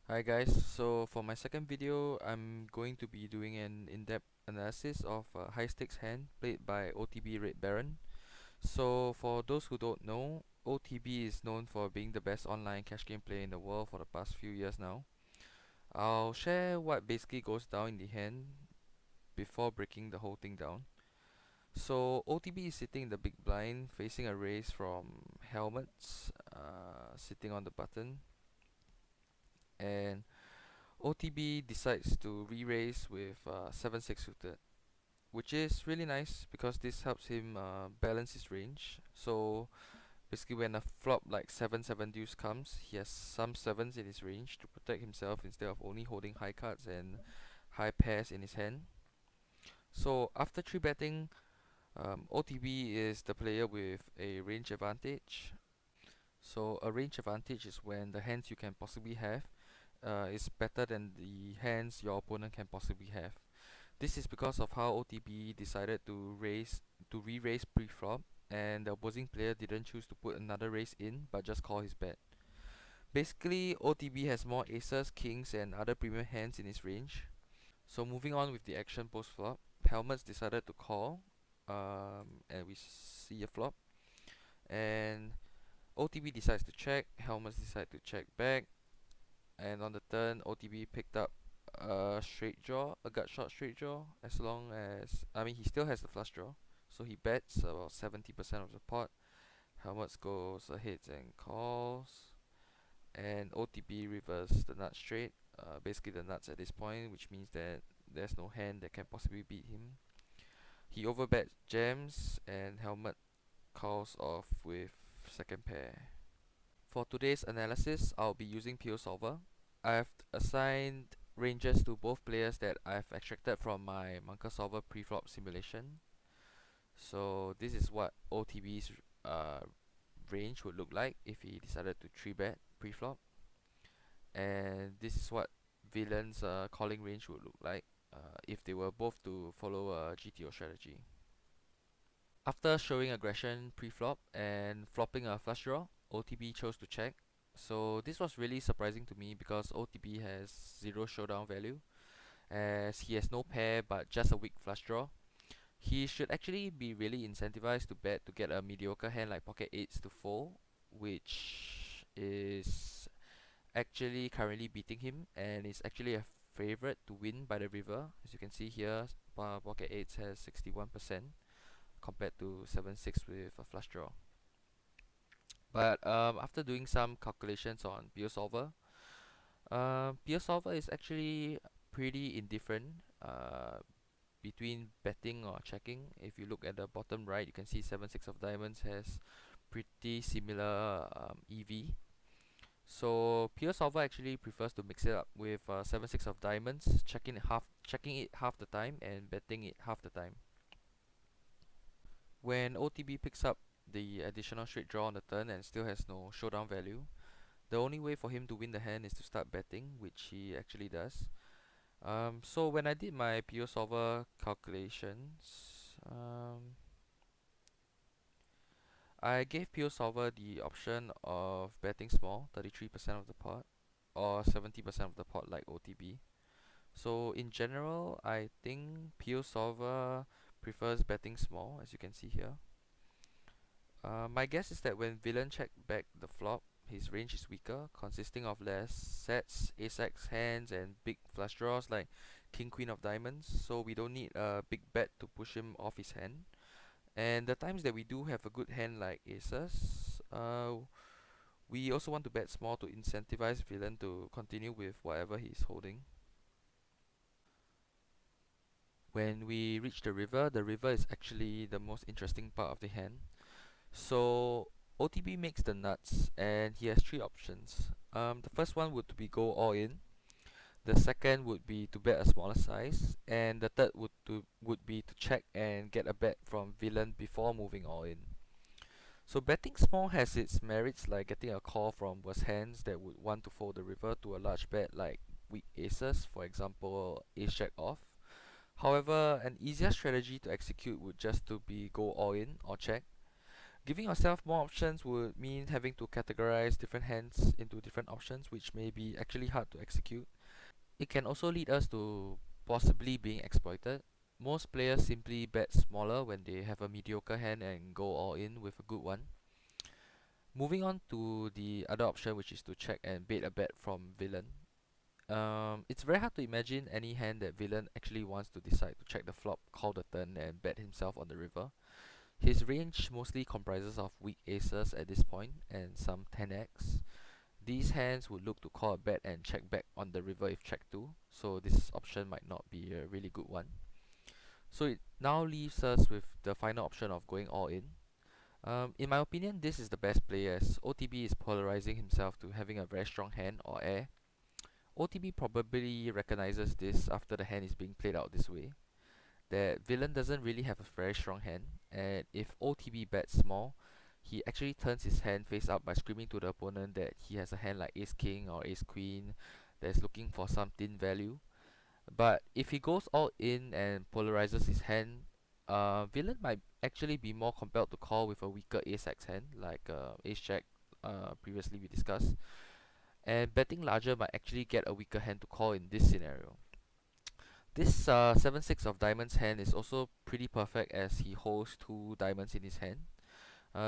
Hi guys, so for my second video, I'm going to be doing an in-depth analysis of a high-stakes hand played by OTB Red Baron. So for those who don't know, OTB is known for being the best online cash game player in the world for the past few years now. I'll share what basically goes down in the hand before breaking the whole thing down. So OTB is sitting in the big blind, facing a raise from helmets, sitting on the button, and OTB decides to re-raise with 7-6 suited, which is really nice because this helps him balance his range. So basically when a flop like 7-7 deuce comes, he has some 7s in his range to protect himself instead of only holding high cards and high pairs in his hand. So after 3 betting, OTB is the player with a range advantage. So a range advantage is when the hands you can possibly have is better than the hands your opponent can possibly have. This is because of how OTB decided to re-raise pre-flop, and the opposing player didn't choose to put another raise in but just call his bet. Basically, OTB has more aces, kings and other premium hands in his range. So moving on with the action post-flop, Helmets decided to call, and we see a flop, and OTB decides to check, Helmets decide to check back, and on the turn OTB picked up a straight draw, a gut shot straight draw, as long as, I mean, he still has the flush draw, so he bets about 70% of the pot. Helmets goes ahead and calls, and OTB reverses the nut straight, basically the nuts at this point, which means that there's no hand that can possibly beat him. He overbets jams, and Helmet calls off with second pair. For today's analysis, I'll be using PIO Solver. I've assigned ranges to both players that I've extracted from my Monka Solver preflop simulation. So this is what OTB's range would look like if he decided to 3-bet preflop, and this is what Villain's calling range would look like if they were both to follow a GTO strategy. After showing aggression pre-flop and flopping a flush draw, OTB chose to check. So this was really surprising to me because OTB has 0 showdown value, as he has no pair but just a weak flush draw. He should actually be really incentivized to bet to get a mediocre hand like pocket 8s to fold, which is actually currently beating him and is actually a favorite to win by the river. As you can see here, pocket 8s has 61% compared to 7-6 with a flush draw. But after doing some calculations on PIO Solver, PIO Solver is actually pretty indifferent between betting or checking. If you look at the bottom right, you can see 7-6 of diamonds has pretty similar EV. So PIO Solver actually prefers to mix it up with 7-6 of diamonds, checking it half the time and betting it half the time. When OTB picks up the additional straight draw on the turn and still has no showdown value, the only way for him to win the hand is to start betting, which he actually does. So when I did my PIO Solver calculations, I gave PIO Solver the option of betting small, 33% of the pot, or 70% of the pot like OTB. So in general, I think PIO Solver prefers betting small, as you can see here. My guess is that when Villain checked back the flop, his range is weaker, consisting of less sets, ace-x hands, and big flush draws like King Queen of Diamonds, so we don't need a big bet to push him off his hand. And the times that we do have a good hand like aces, we also want to bet small to incentivize Villain to continue with whatever he's holding. When we reach the river is actually the most interesting part of the hand. So OTB makes the nuts and he has 3 options. The first one would be go all in. The second would be to bet a smaller size, and the third would be to check and get a bet from Villain before moving all in. So betting small has its merits, like getting a call from worse hands that would want to fold the river to a large bet like weak aces, for example ace jack off. However, an easier strategy to execute would just to be go all in or check. Giving yourself more options would mean having to categorize different hands into different options, which may be actually hard to execute. It can also lead us to possibly being exploited. Most players simply bet smaller when they have a mediocre hand and go all in with a good one. Moving on to the other option, which is to check and bait a bet from villain. It's very hard to imagine any hand that villain actually wants to decide to check the flop, call the turn, and bet himself on the river. His range mostly comprises of weak aces at this point and some 10x. These hands would look to call a bet and check back on the river if checked to, so this option might not be a really good one. So it now leaves us with the final option of going all in. In my opinion, this is the best play as OTB is polarizing himself to having a very strong hand or air. OTB probably recognizes this after the hand is being played out this way, that villain doesn't really have a very strong hand, and if OTB bets small, he actually turns his hand face up by screaming to the opponent that he has a hand like ace king or ace queen that is looking for some thin value. But if he goes all in and polarizes his hand, villain might actually be more compelled to call with a weaker ace x hand like ace jack previously we discussed, and betting larger might actually get a weaker hand to call in this scenario. This 7-6 of diamonds hand is also pretty perfect as he holds 2 diamonds in his hand.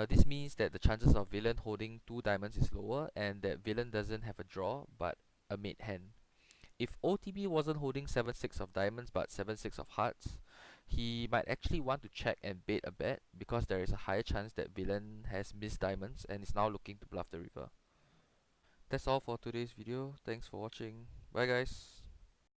This means that the chances of villain holding 2 diamonds is lower and that villain doesn't have a draw but a mate hand. If OTB wasn't holding 7-6 of diamonds but 7-6 of hearts, he might actually want to check and bait a bet because there is a higher chance that villain has missed diamonds and is now looking to bluff the river. That's all for today's video. Thanks for watching. Bye guys.